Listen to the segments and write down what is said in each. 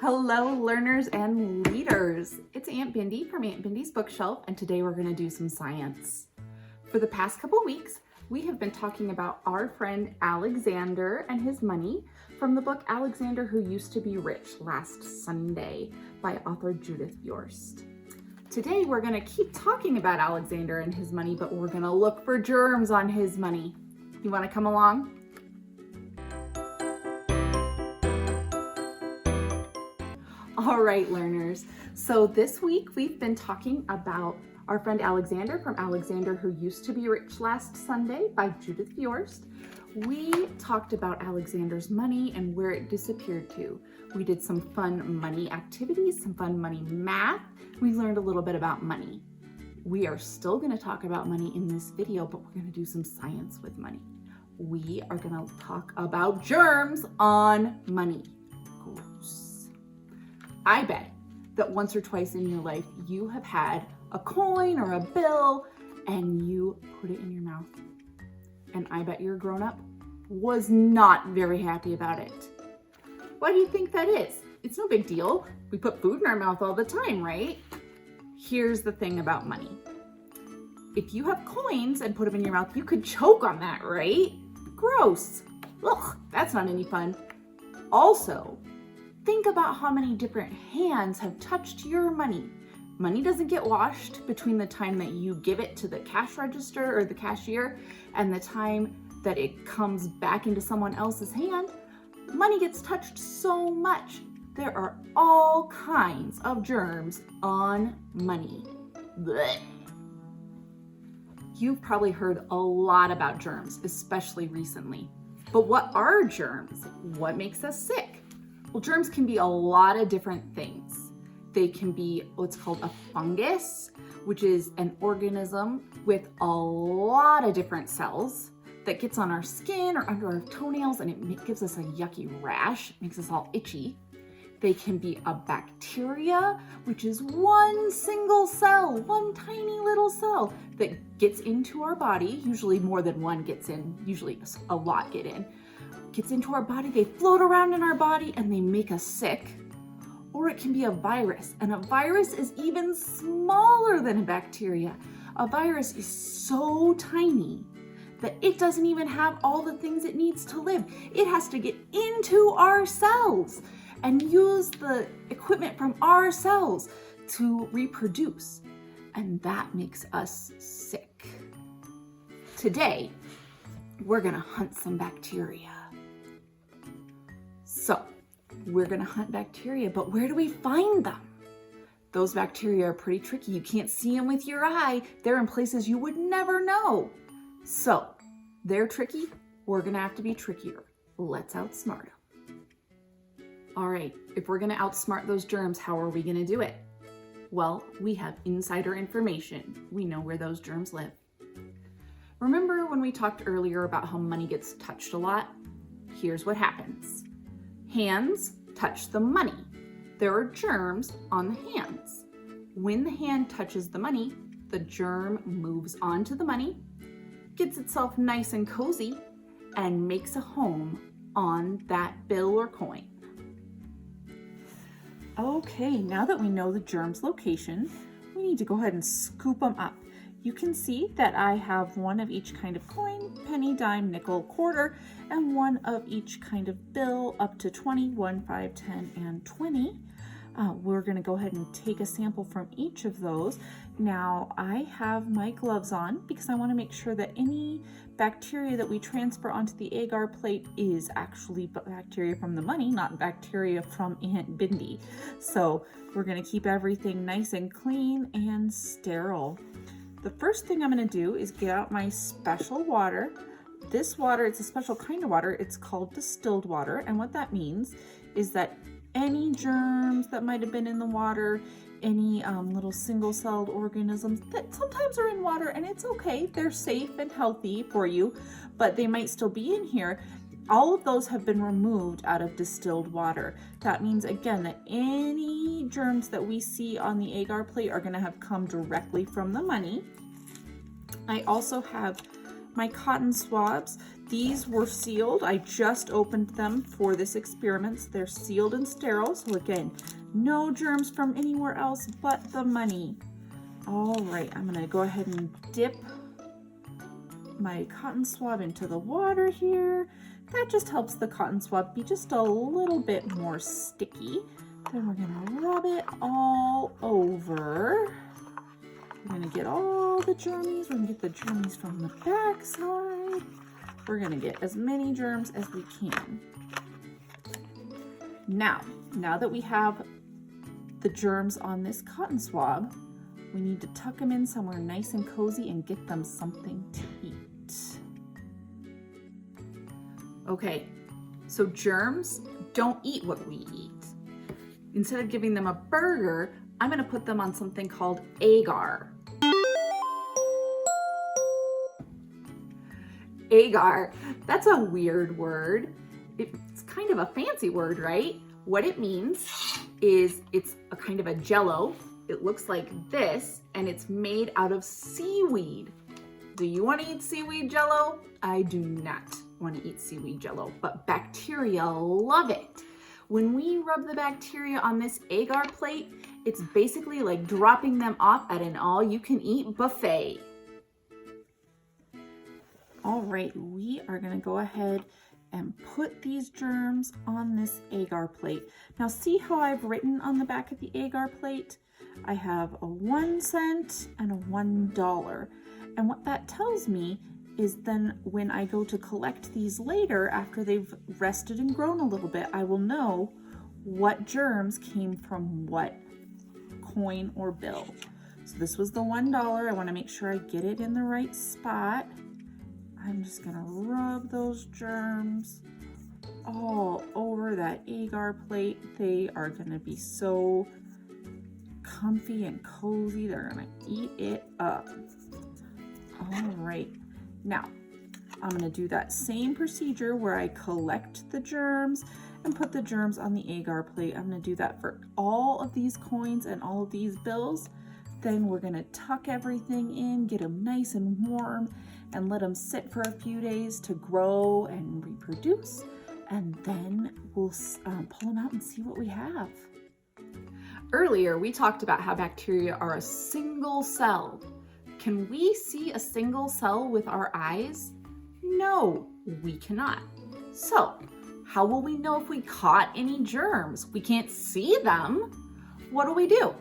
Hello, learners and leaders. It's Aunt Bindi from Aunt Bindi's Bookshelf, and today we're going to do some science. For the past couple weeks, we have been talking about our friend Alexander and his money from the book Alexander Who Used to Be Rich Last Sunday by author Judith Viorst. Today, we're going to keep talking about Alexander and his money, but we're going to look for germs on his money. You want to come along? All right, learners. So this week we've been talking about our friend Alexander from Alexander Who Used to Be Rich Last Sunday by Judith Viorst. We talked about Alexander's money and where it disappeared to. We did some fun money activities, some fun money math. We learned a little bit about money. We are still going to talk about money in this video, but we're going to do some science with money. We are going to talk about germs on money. Gross. I bet that once or twice in your life, you have had a coin or a bill and you put it in your mouth. And I bet your grown-up was not very happy about it. Why do you think that is? It's no big deal. We put food in our mouth all the time, right? Here's the thing about money. If you have coins and put them in your mouth, you could choke on that, right? Gross. Ugh, that's not any fun. Also, think about how many different hands have touched your money. Money doesn't get washed between the time that you give it to the cash register or the cashier and the time that it comes back into someone else's hand. Money gets touched so much. There are all kinds of germs on money. Blech. You've probably heard a lot about germs, especially recently. But what are germs? What makes us sick? Well, germs can be a lot of different things. They can be what's called a fungus, which is an organism with a lot of different cells that gets on our skin or under our toenails, and it gives us a yucky rash. It makes us all itchy. They can be a bacteria, which is one single cell, one tiny little cell that gets into our body. Usually more than one gets in, usually a lot get in. Gets into our body, they float around in our body and they make us sick. Or it can be a virus, and a virus is even smaller than a bacteria. A virus is so tiny that it doesn't even have all the things it needs to live. It has to get into our cells and use the equipment from our cells to reproduce, and that makes us sick. Today, we're gonna hunt some bacteria. So, we're gonna hunt bacteria, but where do we find them? Those bacteria are pretty tricky. You can't see them with your eye. They're in places you would never know. So, they're tricky. We're gonna have to be trickier. Let's outsmart them. All right, if we're gonna outsmart those germs, how are we gonna do it? Well, we have insider information. We know where those germs live. Remember when we talked earlier about how money gets touched a lot? Here's what happens. Hands touch the money. There are germs on the hands. When the hand touches the money, the germ moves onto the money, gets itself nice and cozy, and makes a home on that bill or coin. Okay, now that we know the germ's location, we need to go ahead and scoop them up. You can see that I have one of each kind of coin, penny, dime, nickel, quarter, and one of each kind of bill up to 20, 1, 5, 10, and 20. We're going to go ahead and take a sample from each of those. Now, I have my gloves on because I want to make sure that any bacteria that we transfer onto the agar plate is actually bacteria from the money, not bacteria from Aunt Bindi. So we're going to keep everything nice and clean and sterile. The first thing I'm going to do is get out my special water. This water, it's a special kind of water. It's called distilled water. And what that means is that any germs that might have been in the water, any little single-celled organisms that sometimes are in water, and it's okay. They're safe and healthy for you, but they might still be in here. All of those have been removed out of distilled water. That means, again, that any germs that we see on the agar plate are going to have come directly from the money. I also have my cotton swabs. These were sealed. I just opened them for this experiment. They're sealed and sterile. So again, no germs from anywhere else but the money. All right, I'm gonna go ahead and dip my cotton swab into the water here. That just helps the cotton swab be just a little bit more sticky. Then we're gonna rub it all over. We're gonna get all the germs. We're gonna get the germs from the back side. We're gonna get as many germs as we can. Now that we have the germs on this cotton swab, we need to tuck them in somewhere nice and cozy and get them something to eat. Okay, so germs don't eat what we eat. Instead of giving them a burger, I'm gonna put them on something called agar. Agar, that's a weird word. It's kind of a fancy word, right? What it means is it's a kind of a jello. It looks like this, and it's made out of seaweed. Do you want to eat seaweed jello? I do not want to eat seaweed jello, but bacteria love it. When we rub the bacteria on this agar plate, it's basically like dropping them off at an all-you-can-eat buffet. All right, we are gonna go ahead and put these germs on this agar plate. Now see how I've written on the back of the agar plate? I have a 1 cent and a $1. And what that tells me is then when I go to collect these later, after they've rested and grown a little bit, I will know what germs came from what coin or bill. So this was the $1. I want to make sure I get it in the right spot. I'm just gonna rub those germs all over that agar plate. They are gonna be so comfy and cozy. They're gonna eat it up. All right, now I'm gonna do that same procedure where I collect the germs and put the germs on the agar plate. I'm gonna do that for all of these coins and all of these bills. Then we're gonna tuck everything in, get them nice and warm, and let them sit for a few days to grow and reproduce. And then we'll pull them out and see what we have. Earlier, we talked about how bacteria are a single cell. Can we see a single cell with our eyes? No, we cannot. So, how will we know if we caught any germs? We can't see them. What do?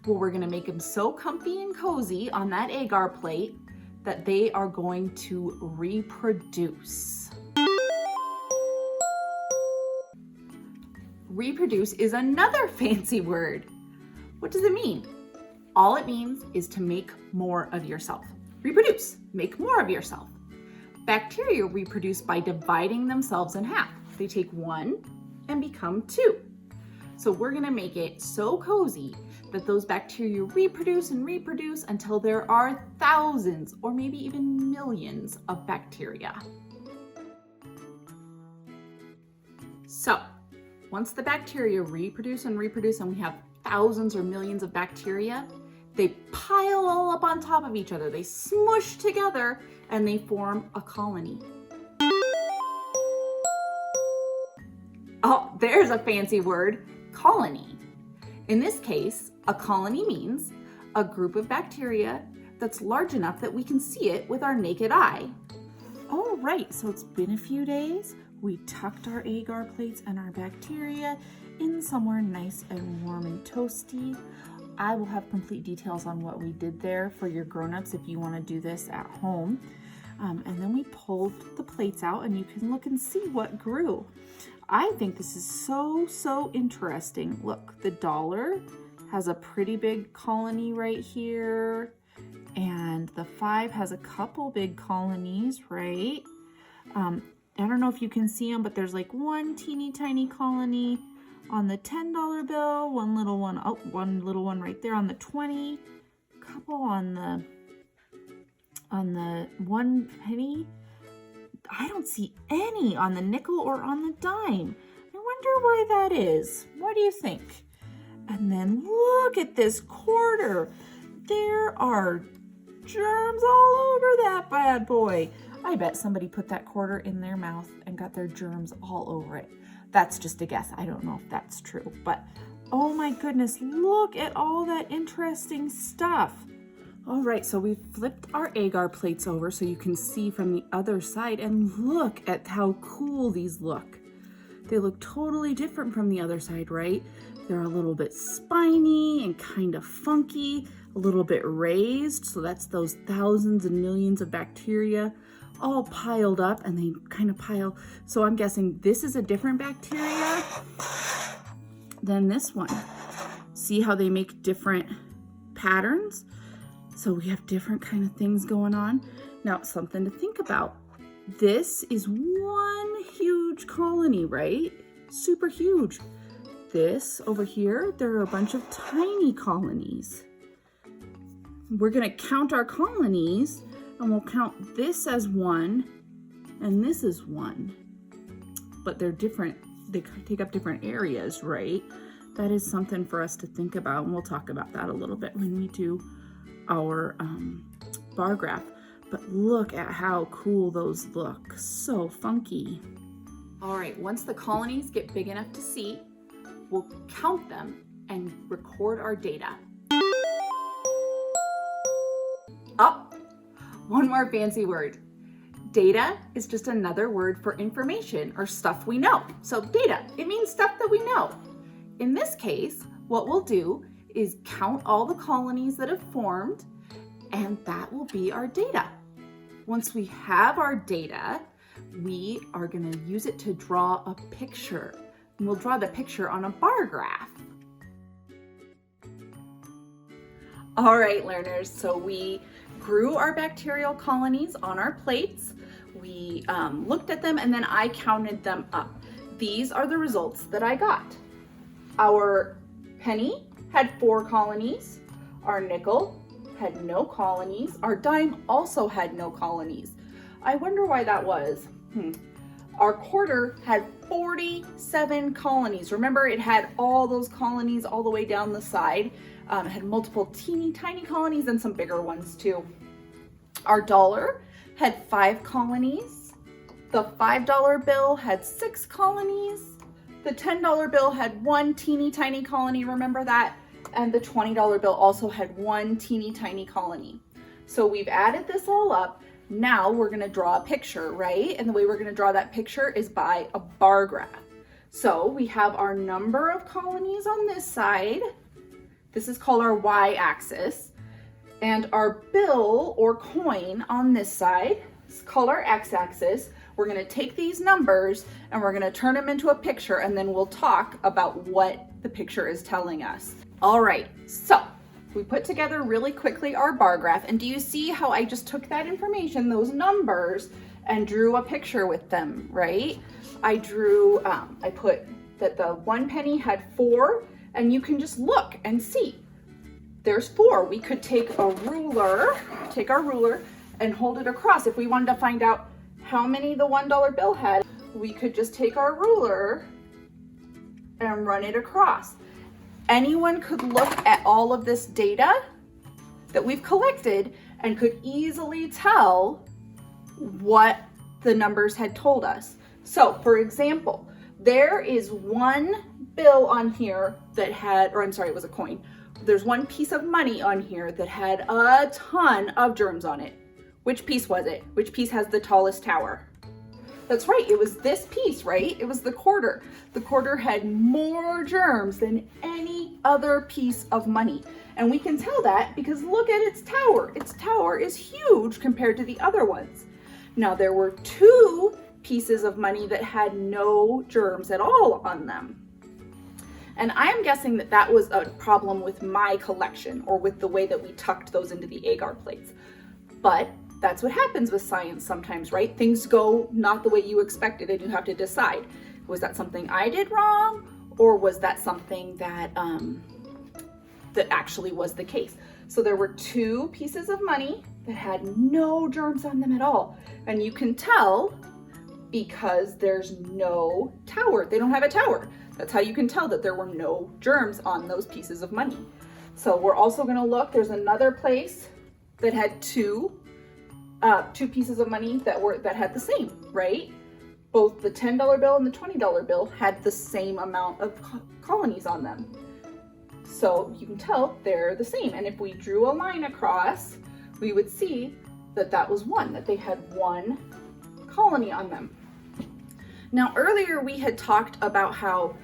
Well, we're gonna make them so comfy and cozy on that agar plate that they are going to reproduce. Reproduce is another fancy word. What does it mean? All it means is to make more of yourself. Reproduce, make more of yourself. Bacteria reproduce by dividing themselves in half. They take 1 and become 2. So we're gonna make it so cozy that those bacteria reproduce and reproduce until there are thousands or maybe even millions of bacteria. So once the bacteria reproduce and reproduce and we have thousands or millions of bacteria, they pile all up on top of each other. They smush together and they form a colony. Oh, there's a fancy word, colony. In this case, a colony means a group of bacteria that's large enough that we can see it with our naked eye. All right, so it's been a few days. We tucked our agar plates and our bacteria in somewhere nice and warm and toasty. I will have complete details on what we did there for your grown-ups if you want to do this at home. And then we pulled the plates out and you can look and see what grew. I think this is so interesting. Look, the $1 has a pretty big colony right here. And the 5 has a couple big colonies, right? I don't know if you can see them, but there's like one teeny tiny colony on the $10 bill, one little one right there on the 20, couple on the 1 penny. I don't see any on the nickel or on the dime. I wonder why that is. What do you think? And then look at this quarter. There are germs all over that bad boy. I bet somebody put that quarter in their mouth and got their germs all over it. That's just a guess. I don't know if that's true, but oh my goodness, look at all that interesting stuff. All right, so we've flipped our agar plates over so you can see from the other side, and look at how cool these look. They look totally different from the other side, right? They're a little bit spiny and kind of funky, a little bit raised, so that's those thousands and millions of bacteria all piled up, and they kind of pile. So I'm guessing this is a different bacteria than this one. See how they make different patterns? So we have different kind of things going on. Now, something to think about. This is one huge colony, right? Super huge. This over here, there are a bunch of tiny colonies. We're gonna count our colonies, and we'll count this as one, and this is one. But they're different, they take up different areas, right? That is something for us to think about, and we'll talk about that a little bit when we do our bar graph. But look at how cool those look, so funky. All right, once the colonies get big enough to see, we'll count them and record our data. Oh, one more fancy word. Data is just another word for information or stuff we know. So data, it means stuff that we know. In this case, what we'll do is count all the colonies that have formed, and that will be our data. Once we have our data, we are going to use it to draw a picture. And we'll draw the picture on a bar graph. All right, learners, so we grew our bacterial colonies on our plates. We looked at them, and then I counted them up. These are the results that I got. Our penny had 4 colonies. Our nickel had no colonies. Our dime also had no colonies. I wonder why that was. Our quarter had 47 colonies. Remember, it had all those colonies all the way down the side. It had multiple teeny tiny colonies and some bigger ones too. Our dollar had 5 colonies. The $5 bill had 6 colonies. The $10 bill had 1 teeny tiny colony, remember that? And the $20 bill also had 1 teeny tiny colony. So we've added this all up. Now we're gonna draw a picture, right? And the way we're gonna draw that picture is by a bar graph. So we have our number of colonies on this side. This is called our y-axis. And our bill or coin on this side is called our x-axis. We're gonna take these numbers and we're gonna turn them into a picture, and then we'll talk about what the picture is telling us. All right, so we put together really quickly our bar graph, and do you see how I just took that information, those numbers, and drew a picture with them, right? I drew, I put that the 1 penny had 4, and you can just look and see. There's 4. We could take our ruler and hold it across. If we wanted to find out how many the $1 bill had, we could just take our ruler and run it across. Anyone could look at all of this data that we've collected and could easily tell what the numbers had told us. So for example, there is 1 bill on here that had, or I'm sorry, it was a coin. There's 1 piece of money on here that had a ton of germs on it. Which piece was it? Which piece has the tallest tower? That's right, it was this piece, right? It was the quarter. The quarter had more germs than any other piece of money. And we can tell that because look at its tower. Its tower is huge compared to the other ones. Now there were 2 pieces of money that had no germs at all on them. And I'm guessing that that was a problem with my collection or with the way that we tucked those into the agar plates. But that's what happens with science sometimes, right? Things go not the way you expected, and you have to decide, was that something I did wrong, or was that something that that actually was the case? So there were 2 pieces of money that had no germs on them at all. And you can tell because there's no tower. They don't have a tower. That's how you can tell that there were no germs on those pieces of money. So we're also gonna look, there's another place that had 2 two pieces of money that had the same, right? Both the $10 bill and the $20 bill had the same amount of colonies on them. So you can tell they're the same. And if we drew a line across, we would see that that was one, that they had one colony on them. Now earlier we had talked about how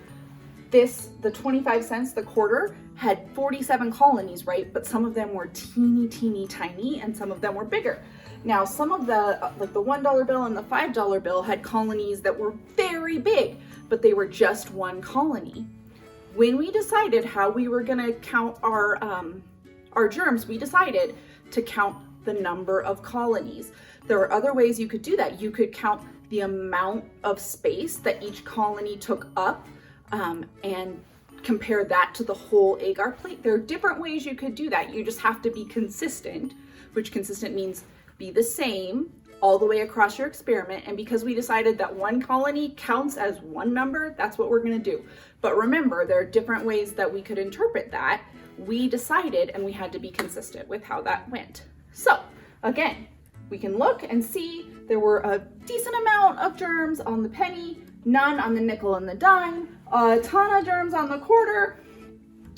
the 25 cents, the quarter, had 47 colonies, right? But some of them were teeny tiny and some of them were bigger. Now some of the, like the $1 bill and the $5 bill had colonies that were very big, but they were just one colony. When we decided how we were gonna count our germs, we decided to count the number of colonies. There are other ways you could do that. You could count the amount of space that each colony took up and compare that to the whole agar plate. There are different ways you could do that. You just have to be consistent, which consistent means be the same all the way across your experiment. And because we decided that one colony counts as one number, that's what we're gonna do. But remember, there are different ways that we could interpret that. We decided, and we had to be consistent with how that went. So again, we can look and see there were a decent amount of germs on the penny, none on the nickel and the dime, a ton of germs on the quarter.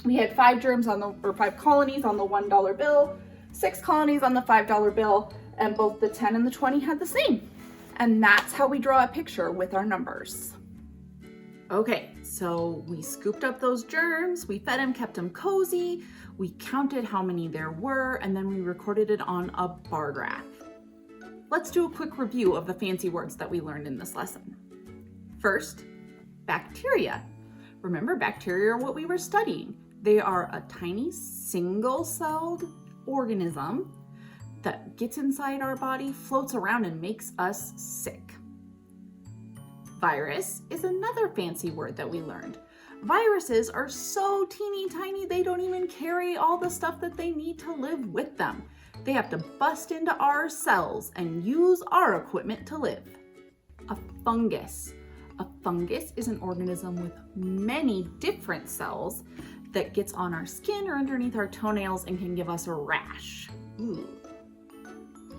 We had 5 colonies on the $1 bill, 6 colonies on the $5 bill, and both the 10 and the 20 had the same. And that's how we draw a picture with our numbers. Okay, so we scooped up those germs, we fed them, kept them cozy, we counted how many there were, and then we recorded it on a bar graph. Let's do a quick review of the fancy words that we learned in this lesson. First, bacteria. Remember, bacteria are what we were studying. They are a tiny single-celled organism that gets inside our body, floats around, and makes us sick. Virus is another fancy word that we learned. Viruses are so teeny tiny, they don't even carry all the stuff that they need to live with them. They have to bust into our cells and use our equipment to live. A fungus. A fungus is an organism with many different cells that gets on our skin or underneath our toenails and can give us a rash. Ooh.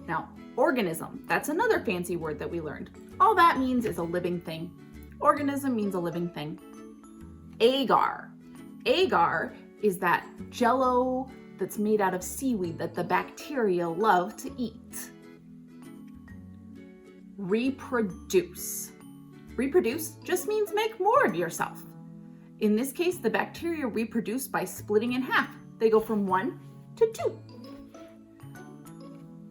Now, organism, that's another fancy word that we learned. All that means is a living thing. Organism means a living thing. Agar. Agar is that jello that's made out of seaweed that the bacteria love to eat. Reproduce. Reproduce just means make more of yourself. In this case, the bacteria reproduce by splitting in half. They go from 1 to 2.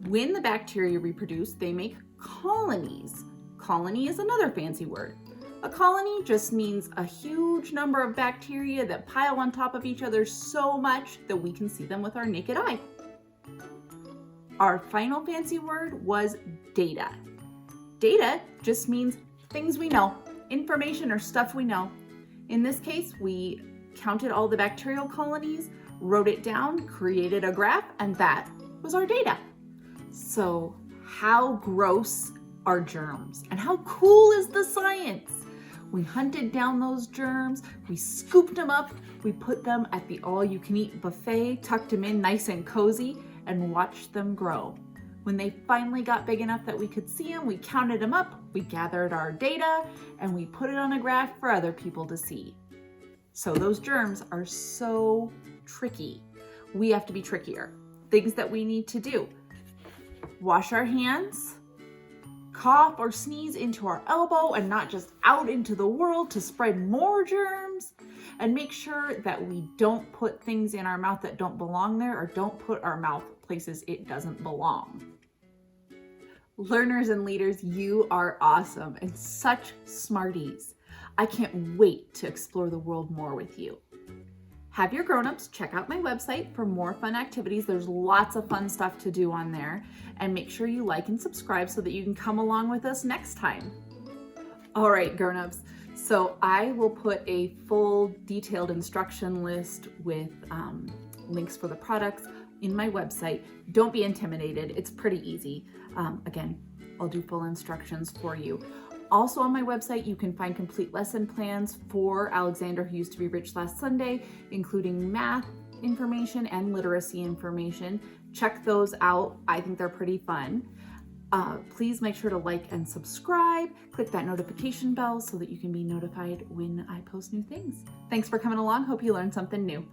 When the bacteria reproduce, they make colonies. Colony is another fancy word. A colony just means a huge number of bacteria that pile on top of each other so much that we can see them with our naked eye. Our final fancy word was data. Data just means things we know, information or stuff we know. In this case, we counted all the bacterial colonies, wrote it down, created a graph, and that was our data. So how gross are germs? And how cool is the science? We hunted down those germs, we scooped them up, we put them at the all-you-can-eat buffet, tucked them in nice and cozy, and watched them grow. When they finally got big enough that we could see them, we counted them up, we gathered our data, and we put it on a graph for other people to see. So those germs are so tricky. We have to be trickier. Things that we need to do: wash our hands, cough or sneeze into our elbow and not just out into the world to spread more germs, and make sure that we don't put things in our mouth that don't belong there, or don't put our mouth places it doesn't belong. Learners and leaders, you are awesome and such smarties. I can't wait to explore the world more with you. Have your grown-ups check out my website for more fun activities. There's lots of fun stuff to do on there. And make sure you like and subscribe so that you can come along with us next time. All right, grown-ups. So I will put a full detailed instruction list with links for the products in my website. Don't be intimidated. It's pretty easy. Again, I'll do full instructions for you. Also on my website, you can find complete lesson plans for Alexander Who Used to Be Rich Last Sunday, including math information and literacy information. Check those out. I think they're pretty fun. Please make sure to like and subscribe. Click that notification bell so that you can be notified when I post new things. Thanks for coming along. Hope you learned something new.